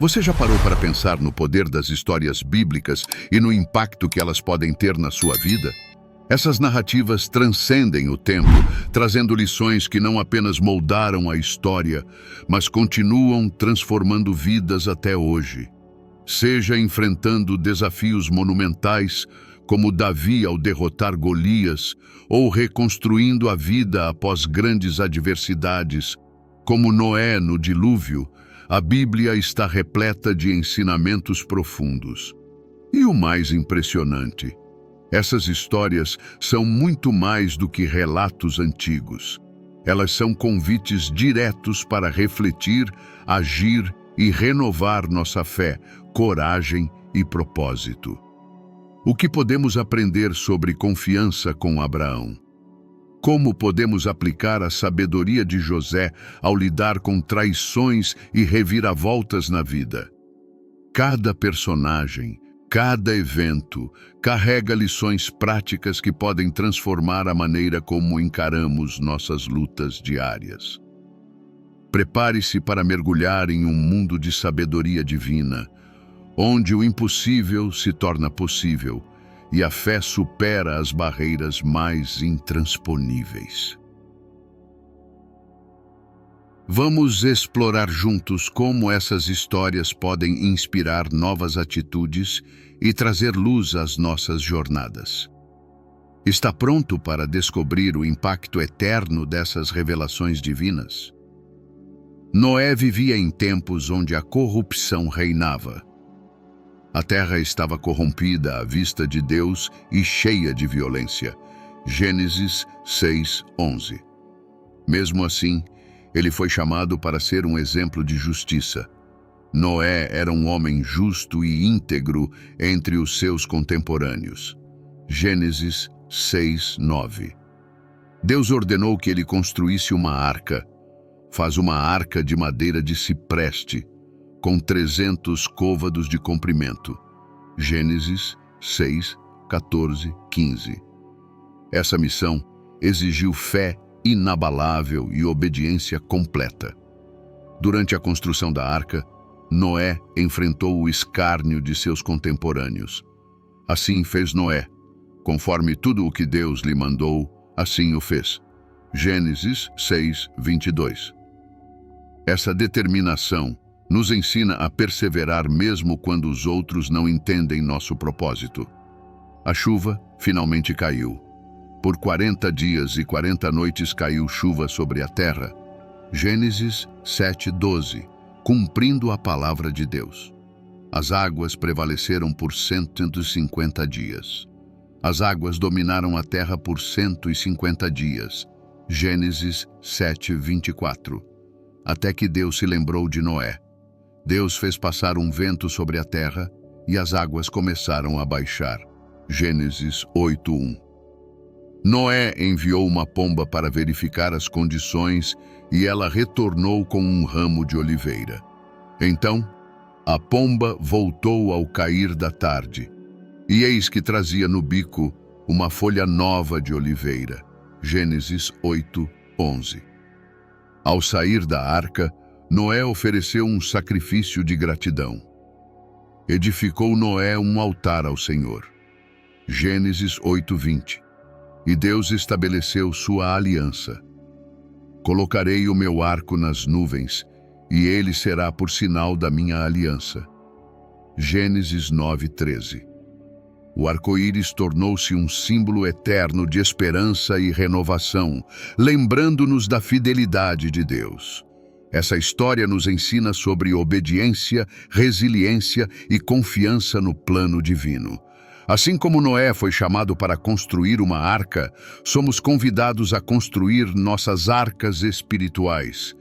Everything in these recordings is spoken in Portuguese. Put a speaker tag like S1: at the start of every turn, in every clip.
S1: Você já parou para pensar no poder das histórias bíblicas e no impacto que elas podem ter na sua vida? Essas narrativas transcendem o tempo, trazendo lições que não apenas moldaram a história, mas continuam transformando vidas até hoje. Seja enfrentando desafios monumentais, como Davi ao derrotar Golias, ou reconstruindo a vida após grandes adversidades, como Noé no dilúvio, a Bíblia está repleta de ensinamentos profundos. E o mais impressionante, essas histórias são muito mais do que relatos antigos. Elas são convites diretos para refletir, agir e renovar nossa fé, coragem e propósito. O que podemos aprender sobre confiança com Abraão? Como podemos aplicar a sabedoria de José ao lidar com traições e reviravoltas na vida? Cada personagem, cada evento, carrega lições práticas que podem transformar a maneira como encaramos nossas lutas diárias. Prepare-se para mergulhar em um mundo de sabedoria divina, onde o impossível se torna possível e a fé supera as barreiras mais intransponíveis. Vamos explorar juntos como essas histórias podem inspirar novas atitudes e trazer luz às nossas jornadas. Está pronto para descobrir o impacto eterno dessas revelações divinas? Noé vivia em tempos onde a corrupção reinava. A terra estava corrompida à vista de Deus e cheia de violência. Gênesis 6:11. Mesmo assim, ele foi chamado para ser um exemplo de justiça. Noé era um homem justo e íntegro entre os seus contemporâneos. Gênesis 6:9. Deus ordenou que ele construísse uma arca. Faz uma arca de madeira de cipreste, com 300 côvados de comprimento. Gênesis 6, 14, 15. Essa missão exigiu fé inabalável e obediência completa. Durante a construção da arca, Noé enfrentou o escárnio de seus contemporâneos. Assim fez Noé. Conforme tudo o que Deus lhe mandou, assim o fez. Gênesis 6, 22. Essa determinação nos ensina a perseverar mesmo quando os outros não entendem nosso propósito. A chuva finalmente caiu. Por 40 dias e 40 noites caiu chuva sobre a terra. Gênesis 7:12, cumprindo a palavra de Deus. As águas prevaleceram por 150 dias. As águas dominaram a terra por 150 dias. Gênesis 7:24. Até que Deus se lembrou de Noé. Deus fez passar um vento sobre a terra e as águas começaram a baixar. Gênesis 8:1. Noé enviou uma pomba para verificar as condições e ela retornou com um ramo de oliveira. Então, a pomba voltou ao cair da tarde, e eis que trazia no bico uma folha nova de oliveira. Gênesis 8:11. Ao sair da arca, Noé ofereceu um sacrifício de gratidão. Edificou Noé um altar ao Senhor. Gênesis 8:20. E Deus estabeleceu sua aliança. Colocarei o meu arco nas nuvens, e ele será por sinal da minha aliança. Gênesis 9:13. O arco-íris tornou-se um símbolo eterno de esperança e renovação, lembrando-nos da fidelidade de Deus. Essa história nos ensina sobre obediência, resiliência e confiança no plano divino. Assim como Noé foi chamado para construir uma arca, somos convidados a construir nossas arcas espirituais,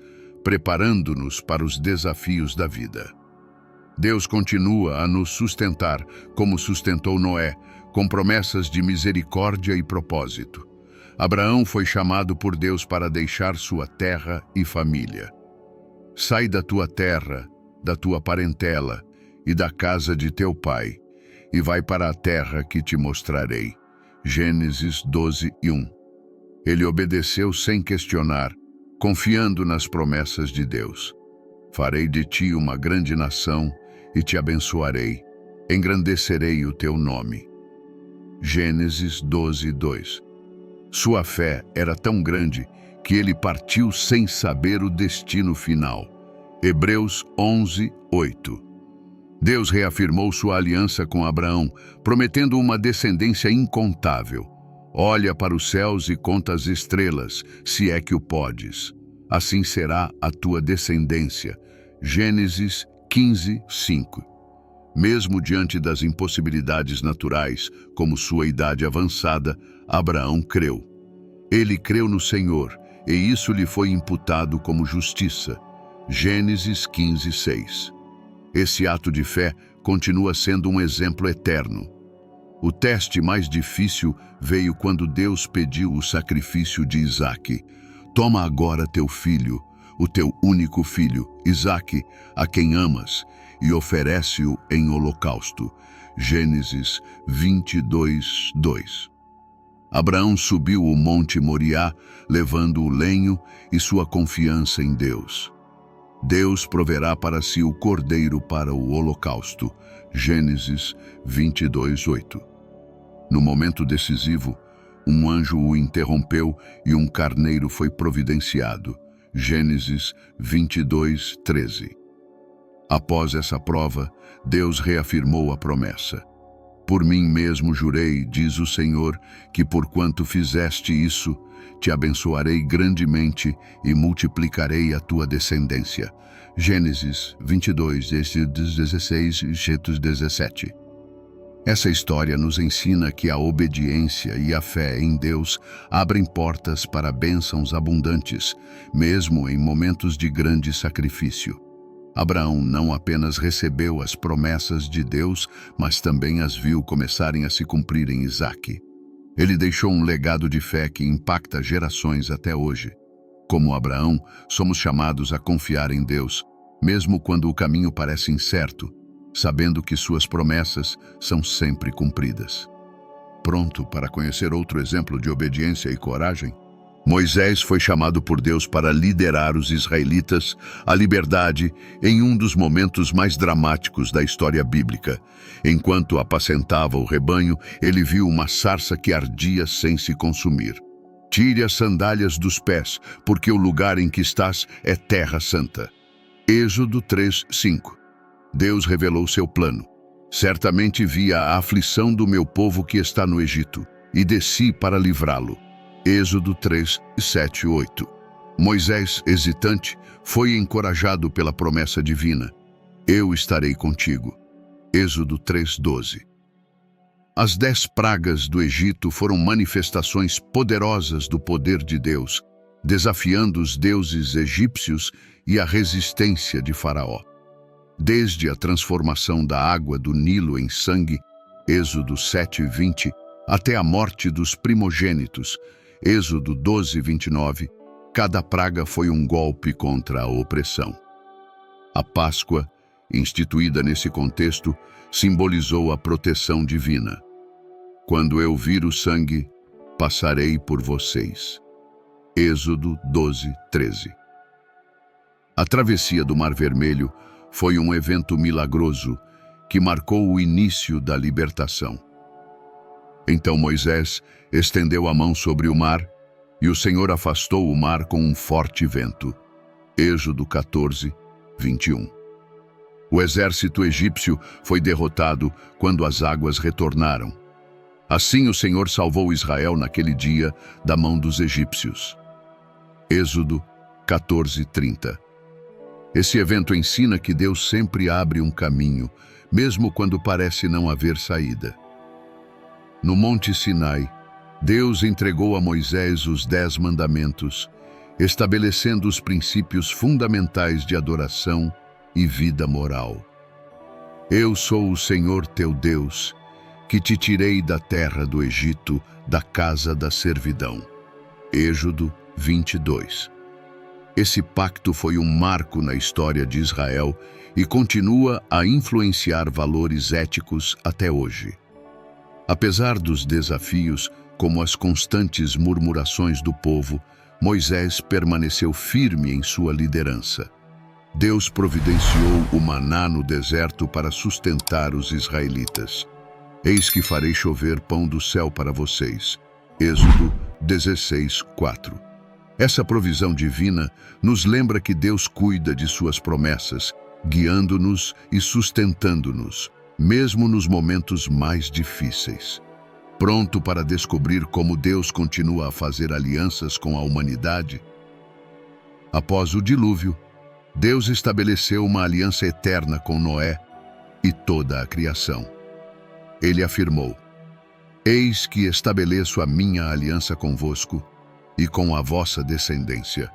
S1: preparando-nos para os desafios da vida. Deus continua a nos sustentar, como sustentou Noé, com promessas de misericórdia e propósito. Abraão foi chamado por Deus para deixar sua terra e família. Sai da tua terra, da tua parentela e da casa de teu pai, e vai para a terra que te mostrarei. Gênesis 12:1. Ele obedeceu sem questionar, confiando nas promessas de Deus. Farei de ti uma grande nação e te abençoarei. Engrandecerei o teu nome. Gênesis 12:2. Sua fé era tão grande que ele partiu sem saber o destino final. Hebreus 11:8. Deus reafirmou sua aliança com Abraão, prometendo uma descendência incontável. Olha para os céus e conta as estrelas, se é que o podes. Assim será a tua descendência. Gênesis 15:5. Mesmo diante das impossibilidades naturais, como sua idade avançada, Abraão creu. Ele creu no Senhor, e isso lhe foi imputado como justiça. Gênesis 15:6. Esse ato de fé continua sendo um exemplo eterno. O teste mais difícil veio quando Deus pediu o sacrifício de Isaque. Toma agora teu filho, o teu único filho, Isaque, a quem amas, e oferece-o em holocausto. Gênesis 22:2. Abraão subiu o monte Moriá, levando o lenho e sua confiança em Deus. Deus proverá para si o cordeiro para o holocausto. Gênesis 22:8. No momento decisivo, um anjo o interrompeu e um carneiro foi providenciado. Gênesis 22:13. Após essa prova, Deus reafirmou a promessa. Por mim mesmo jurei, diz o Senhor, que porquanto fizeste isso, te abençoarei grandemente e multiplicarei a tua descendência. Gênesis 22:16 e 17. Essa história nos ensina que a obediência e a fé em Deus abrem portas para bênçãos abundantes, mesmo em momentos de grande sacrifício. Abraão não apenas recebeu as promessas de Deus, mas também as viu começarem a se cumprir em Isaque. Ele deixou um legado de fé que impacta gerações até hoje. Como Abraão, somos chamados a confiar em Deus, mesmo quando o caminho parece incerto, sabendo que suas promessas são sempre cumpridas. Pronto para conhecer outro exemplo de obediência e coragem? Moisés foi chamado por Deus para liderar os israelitas à liberdade em um dos momentos mais dramáticos da história bíblica. Enquanto apacentava o rebanho, ele viu uma sarça que ardia sem se consumir. Tire as sandálias dos pés, porque o lugar em que estás é terra santa. Êxodo 3:5. Deus revelou seu plano. Certamente vi a aflição do meu povo que está no Egito, e desci para livrá-lo. Êxodo 3:7-8. Moisés, hesitante, foi encorajado pela promessa divina. Eu estarei contigo. Êxodo 3:12. As 10 pragas do Egito foram manifestações poderosas do poder de Deus, desafiando os deuses egípcios e a resistência de Faraó. Desde a transformação da água do Nilo em sangue, Êxodo 7:20, até a morte dos primogênitos, Êxodo 12:29, cada praga foi um golpe contra a opressão. A Páscoa, instituída nesse contexto, simbolizou a proteção divina. Quando eu vir o sangue, passarei por vocês. Êxodo 12:13. A travessia do Mar Vermelho foi um evento milagroso que marcou o início da libertação. Então Moisés estendeu a mão sobre o mar, e o Senhor afastou o mar com um forte vento. Êxodo 14:21. O exército egípcio foi derrotado quando as águas retornaram. Assim o Senhor salvou Israel naquele dia da mão dos egípcios. Êxodo 14:30. Esse evento ensina que Deus sempre abre um caminho, mesmo quando parece não haver saída. No Monte Sinai, Deus entregou a Moisés os 10 mandamentos, estabelecendo os princípios fundamentais de adoração e vida moral. Eu sou o Senhor teu Deus, que te tirei da terra do Egito, da casa da servidão. Êxodo 22. Esse pacto foi um marco na história de Israel e continua a influenciar valores éticos até hoje. Apesar dos desafios, como as constantes murmurações do povo, Moisés permaneceu firme em sua liderança. Deus providenciou o maná no deserto para sustentar os israelitas. Eis que farei chover pão do céu para vocês. Êxodo 16:4. Essa provisão divina nos lembra que Deus cuida de suas promessas, guiando-nos e sustentando-nos, mesmo nos momentos mais difíceis. Pronto para descobrir como Deus continua a fazer alianças com a humanidade? Após o dilúvio, Deus estabeleceu uma aliança eterna com Noé e toda a criação. Ele afirmou: Eis que estabeleço a minha aliança convosco e com a vossa descendência.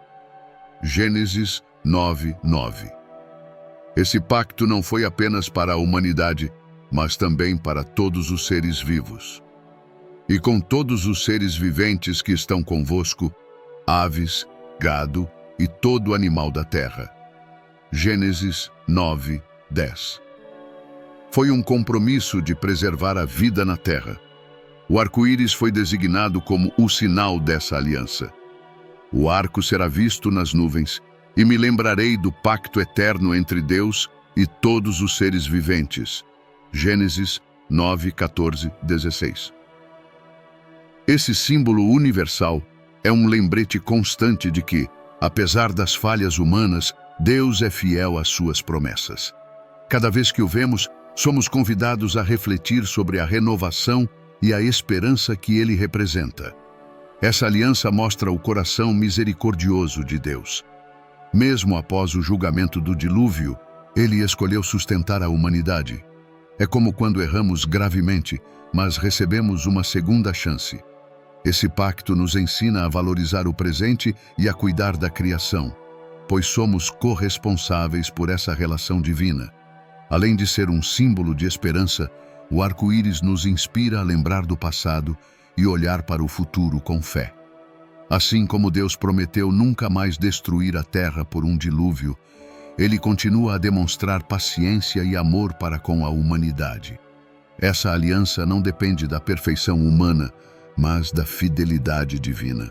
S1: Gênesis 9:9. Esse pacto não foi apenas para a humanidade, mas também para todos os seres vivos. E com todos os seres viventes que estão convosco, aves, gado e todo animal da terra. Gênesis 9:10. Foi um compromisso de preservar a vida na terra. O arco-íris foi designado como o sinal dessa aliança. O arco será visto nas nuvens, e me lembrarei do pacto eterno entre Deus e todos os seres viventes. Gênesis 9:14-16. Esse símbolo universal é um lembrete constante de que, apesar das falhas humanas, Deus é fiel às suas promessas. Cada vez que o vemos, somos convidados a refletir sobre a renovação e a esperança que ele representa. Essa aliança mostra o coração misericordioso de Deus. Mesmo após o julgamento do dilúvio, ele escolheu sustentar a humanidade. É como quando erramos gravemente, mas recebemos uma segunda chance. Esse pacto nos ensina a valorizar o presente e a cuidar da criação, pois somos corresponsáveis por essa relação divina. Além de ser um símbolo de esperança, o arco-íris nos inspira a lembrar do passado e olhar para o futuro com fé. Assim como Deus prometeu nunca mais destruir a terra por um dilúvio, ele continua a demonstrar paciência e amor para com a humanidade. Essa aliança não depende da perfeição humana, mas da fidelidade divina.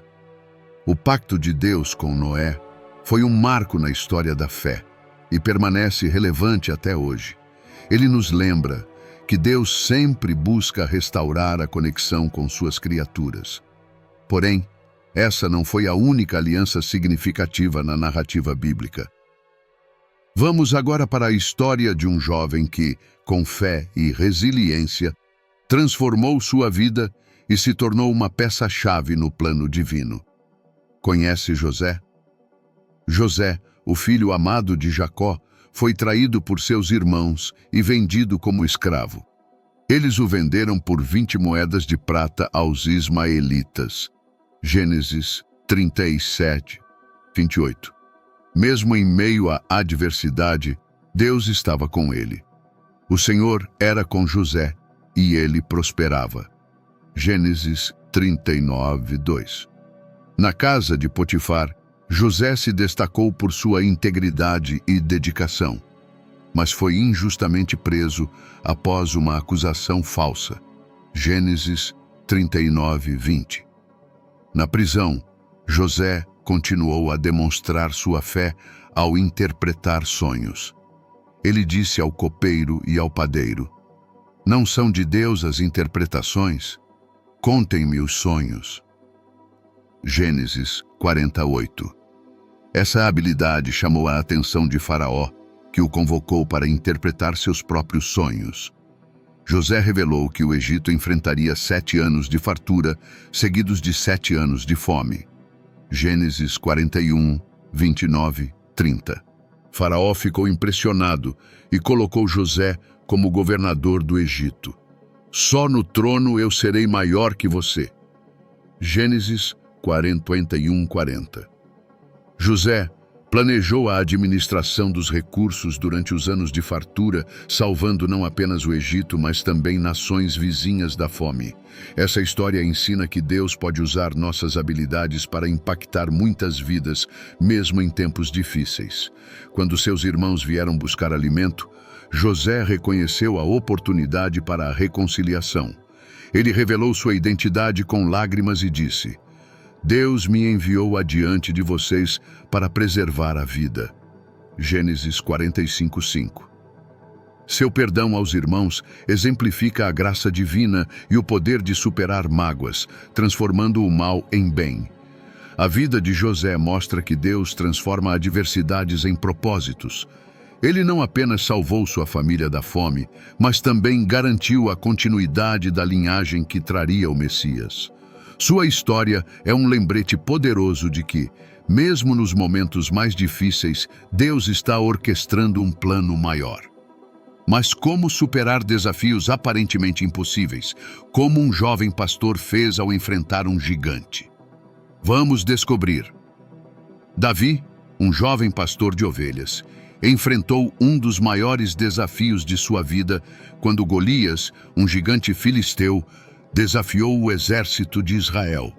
S1: O pacto de Deus com Noé foi um marco na história da fé e permanece relevante até hoje. Ele nos lembra que Deus sempre busca restaurar a conexão com suas criaturas. Porém, essa não foi a única aliança significativa na narrativa bíblica. Vamos agora para a história de um jovem que, com fé e resiliência, transformou sua vida e se tornou uma peça-chave no plano divino. Conhece José? José, o filho amado de Jacó, foi traído por seus irmãos e vendido como escravo. Eles o venderam por 20 moedas de prata aos ismaelitas. Gênesis 37:28. Mesmo em meio à adversidade, Deus estava com ele. O Senhor era com José e ele prosperava. Gênesis 39:2. Na casa de Potifar, José se destacou por sua integridade e dedicação, mas foi injustamente preso após uma acusação falsa. Gênesis 39:20. Na prisão, José continuou a demonstrar sua fé ao interpretar sonhos. Ele disse ao copeiro e ao padeiro: Não são de Deus as interpretações? Contem-me os sonhos. Gênesis 48. Essa habilidade chamou a atenção de Faraó, que o convocou para interpretar seus próprios sonhos. José revelou que o Egito enfrentaria 7 anos de fartura, seguidos de 7 anos de fome. Gênesis 41:29-30. Faraó ficou impressionado e colocou José como governador do Egito. Só no trono eu serei maior que você. Gênesis 41:40. José planejou a administração dos recursos durante os anos de fartura, salvando não apenas o Egito, mas também nações vizinhas da fome. Essa história ensina que Deus pode usar nossas habilidades para impactar muitas vidas, mesmo em tempos difíceis. Quando seus irmãos vieram buscar alimento, José reconheceu a oportunidade para a reconciliação. Ele revelou sua identidade com lágrimas e disse: Deus me enviou adiante de vocês para preservar a vida. Gênesis 45:5. Seu perdão aos irmãos exemplifica a graça divina e o poder de superar mágoas, transformando o mal em bem. A vida de José mostra que Deus transforma adversidades em propósitos. Ele não apenas salvou sua família da fome, mas também garantiu a continuidade da linhagem que traria o Messias. Sua história é um lembrete poderoso de que, mesmo nos momentos mais difíceis, Deus está orquestrando um plano maior. Mas como superar desafios aparentemente impossíveis, como um jovem pastor fez ao enfrentar um gigante? Vamos descobrir. Davi, um jovem pastor de ovelhas, enfrentou um dos maiores desafios de sua vida quando Golias, um gigante filisteu, desafiou o exército de Israel.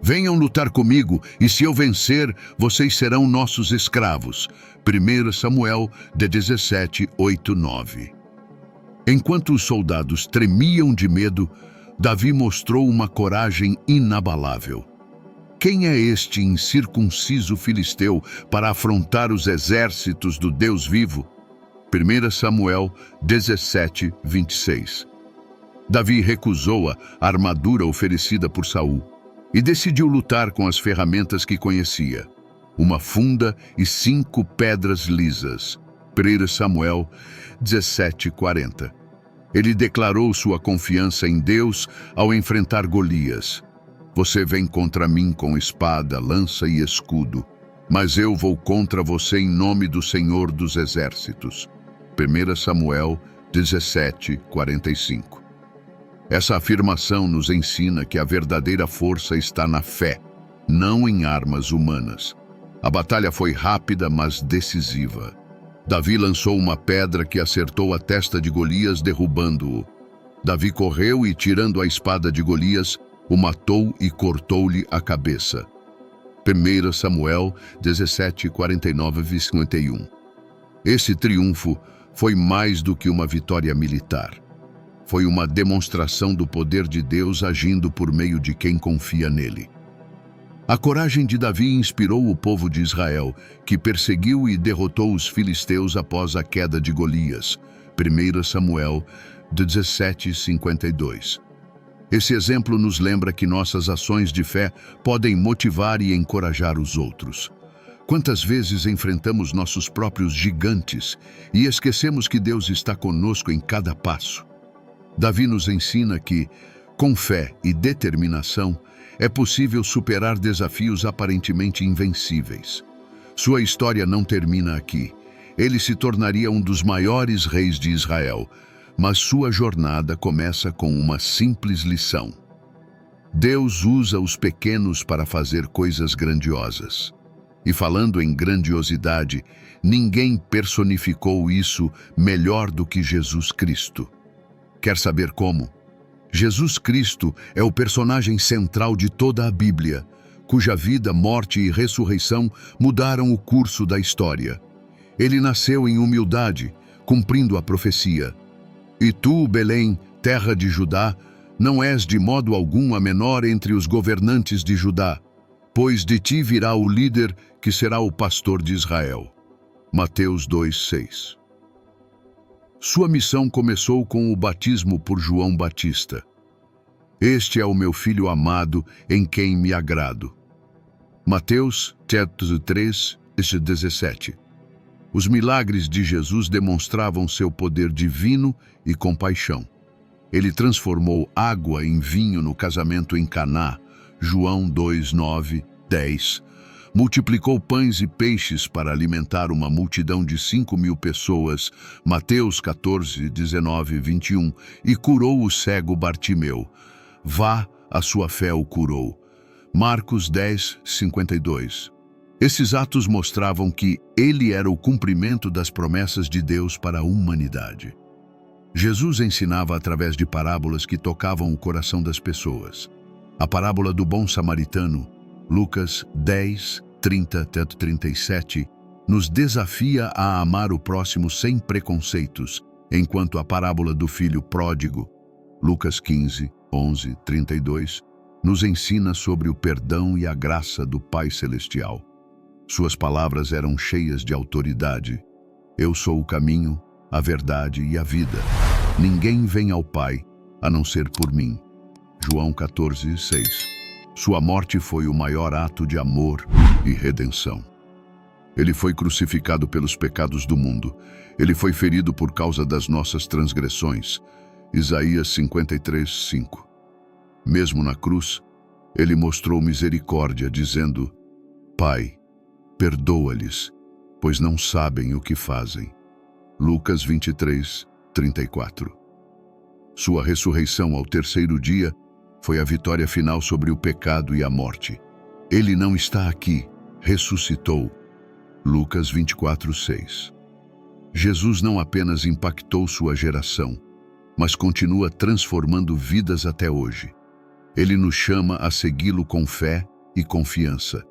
S1: Venham lutar comigo, e se eu vencer, vocês serão nossos escravos. 1 Samuel 17, 8, 9. Enquanto os soldados tremiam de medo, Davi mostrou uma coragem inabalável. Quem é este incircunciso filisteu para afrontar os exércitos do Deus vivo? 1 Samuel 17, 26. Davi recusou a armadura oferecida por Saul e decidiu lutar com as ferramentas que conhecia: uma funda e 5 pedras lisas. 1 Samuel 17:40. Ele declarou sua confiança em Deus ao enfrentar Golias. Você vem contra mim com espada, lança e escudo, mas eu vou contra você em nome do Senhor dos Exércitos. 1 Samuel 17:45. Essa afirmação nos ensina que a verdadeira força está na fé, não em armas humanas. A batalha foi rápida, mas decisiva. Davi lançou uma pedra que acertou a testa de Golias, derrubando-o. Davi correu e, tirando a espada de Golias, o matou e cortou-lhe a cabeça. 1 Samuel 17:49-51. Esse triunfo foi mais do que uma vitória militar. Foi uma demonstração do poder de Deus agindo por meio de quem confia nele. A coragem de Davi inspirou o povo de Israel, que perseguiu e derrotou os filisteus após a queda de Golias. 1 Samuel 17:52. Esse exemplo nos lembra que nossas ações de fé podem motivar e encorajar os outros. Quantas vezes enfrentamos nossos próprios gigantes e esquecemos que Deus está conosco em cada passo? Davi nos ensina que, com fé e determinação, é possível superar desafios aparentemente invencíveis. Sua história não termina aqui. Ele se tornaria um dos maiores reis de Israel, mas sua jornada começa com uma simples lição. Deus usa os pequenos para fazer coisas grandiosas. E falando em grandiosidade, ninguém personificou isso melhor do que Jesus Cristo. Quer saber como? Jesus Cristo é o personagem central de toda a Bíblia, cuja vida, morte e ressurreição mudaram o curso da história. Ele nasceu em humildade, cumprindo a profecia. E tu, Belém, terra de Judá, não és de modo algum a menor entre os governantes de Judá, pois de ti virá o líder que será o pastor de Israel. Mateus 2:6. Sua missão começou com o batismo por João Batista. Este é o meu filho amado, em quem me agrado. Mateus 3:17. Os milagres de Jesus demonstravam seu poder divino e compaixão. Ele transformou água em vinho no casamento em Caná, João 2:9, 10. Multiplicou pães e peixes para alimentar uma multidão de 5.000 pessoas, Mateus 14:19, 21, e curou o cego Bartimeu. Vá, a sua fé o curou. Marcos 10:52. Esses atos mostravam que ele era o cumprimento das promessas de Deus para a humanidade. Jesus ensinava através de parábolas que tocavam o coração das pessoas. A parábola do bom samaritano, Lucas 10:30-37, nos desafia a amar o próximo sem preconceitos, enquanto a parábola do filho pródigo, Lucas 15:11-32, nos ensina sobre o perdão e a graça do Pai Celestial. Suas palavras eram cheias de autoridade. Eu sou o caminho, a verdade e a vida. Ninguém vem ao Pai, a não ser por mim. João 14:6. Sua morte foi o maior ato de amor e redenção. Ele foi crucificado pelos pecados do mundo. Ele foi ferido por causa das nossas transgressões. Isaías 53:5. Mesmo na cruz, ele mostrou misericórdia, dizendo: Pai, perdoa-lhes, pois não sabem o que fazem. Lucas 23:34. Sua ressurreição ao terceiro dia foi a vitória final sobre o pecado e a morte. Ele não está aqui, ressuscitou. Lucas 24:6. Jesus não apenas impactou sua geração, mas continua transformando vidas até hoje. Ele nos chama a segui-lo com fé e confiança.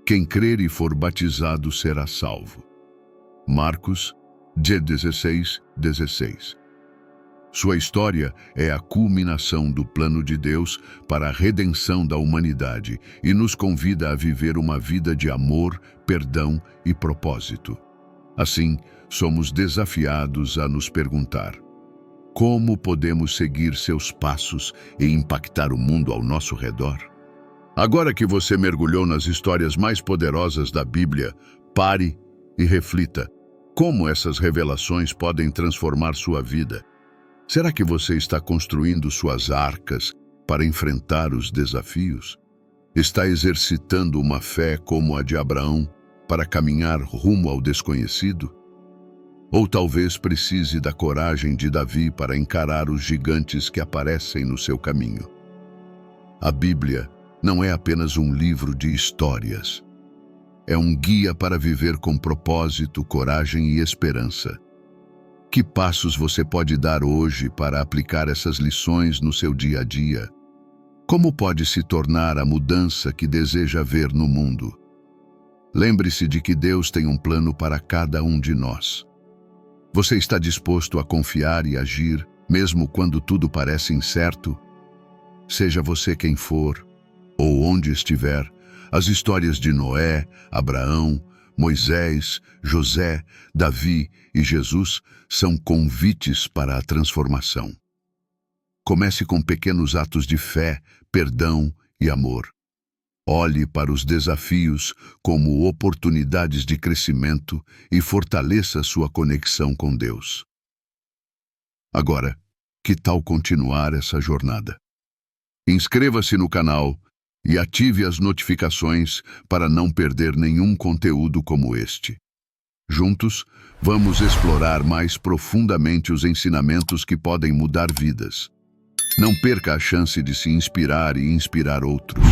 S1: Quem crer e for batizado será salvo. Marcos 16:16. Sua história é a culminação do plano de Deus para a redenção da humanidade e nos convida a viver uma vida de amor, perdão e propósito. Assim, somos desafiados a nos perguntar: como podemos seguir seus passos e impactar o mundo ao nosso redor? Agora que você mergulhou nas histórias mais poderosas da Bíblia, pare e reflita: como essas revelações podem transformar sua vida? Será que você está construindo suas arcas para enfrentar os desafios? Está exercitando uma fé como a de Abraão para caminhar rumo ao desconhecido? Ou talvez precise da coragem de Davi para encarar os gigantes que aparecem no seu caminho? A Bíblia não é apenas um livro de histórias. É um guia para viver com propósito, coragem e esperança. Que passos você pode dar hoje para aplicar essas lições no seu dia a dia? Como pode se tornar a mudança que deseja ver no mundo? Lembre-se de que Deus tem um plano para cada um de nós. Você está disposto a confiar e agir, mesmo quando tudo parece incerto? Seja você quem for, ou onde estiver, as histórias de Noé, Abraão, Moisés, José, Davi e Jesus são convites para a transformação. Comece com pequenos atos de fé, perdão e amor. Olhe para os desafios como oportunidades de crescimento e fortaleça sua conexão com Deus. Agora, que tal continuar essa jornada? Inscreva-se no canal e ative as notificações para não perder nenhum conteúdo como este. Juntos, vamos explorar mais profundamente os ensinamentos que podem mudar vidas. Não perca a chance de se inspirar e inspirar outros.